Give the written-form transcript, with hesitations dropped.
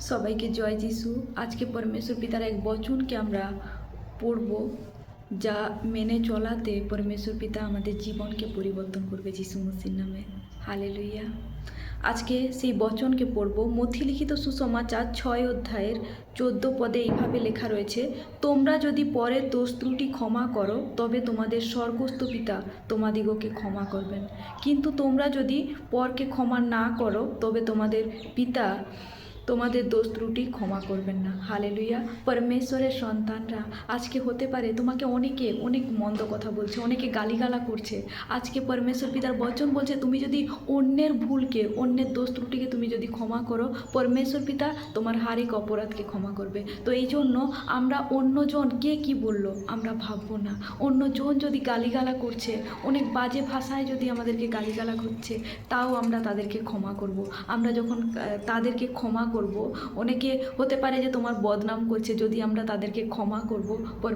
সবাইকে জয় যিশু। আজকে পরমেশ্বর পিতার এক বচনকে আমরা পড়ব, যা মেনে চলাতে পরমেশ্বর পিতা আমাদের জীবনকে পরিবর্তন করবে যিশু মসির নামে। হালেলুইয়া। আজকে সেই বচনকে পড়ব। মথি লিখিত সুসমাচার 6 অধ্যায়ের 14 পদে এইভাবে লেখা রয়েছে, তোমরা যদি পরের দোষ ত্রুটি ক্ষমা করো তবে তোমাদের স্বর্গস্থ পিতা তোমাদিগকে ক্ষমা করবেন, কিন্তু তোমরা যদি পরকে ক্ষমা না করো তবে তোমাদের পিতা তোমাদের দোষ ত্রুটি ক্ষমা করবেন না। হালেলুইয়া। পরমেশ্বরের সন্তানরা, আজকে হতে পারে তোমাকে অনেকে অনেক মন্দ কথা বলছে, অনেকে গালিগালা করছে। আজকে পরমেশ্বর পিতার বচন বলছে, তুমি যদি অন্যের ভুলকে, অন্যের দোষ ত্রুটিকে তুমি যদি ক্ষমা করো, পরমেশ্বর পিতা তোমার হারিক অপরাধকে ক্ষমা করবে। তো এই জন্য আমরা অন্যজন কে কি বললো আমরা ভাববো না। অন্যজন যদি গালিগালা করছে, অনেক বাজে ভাষায় যদি আমাদেরকে গালিগালা করছে, তাও আমরা তাদেরকে ক্ষমা করব। আমরা যখন তাদেরকে ক্ষমা করব, অনেকে হতে পারে যে তোমার বদনাম করছে, যদি আমরা তাদেরকে ক্ষমা করব,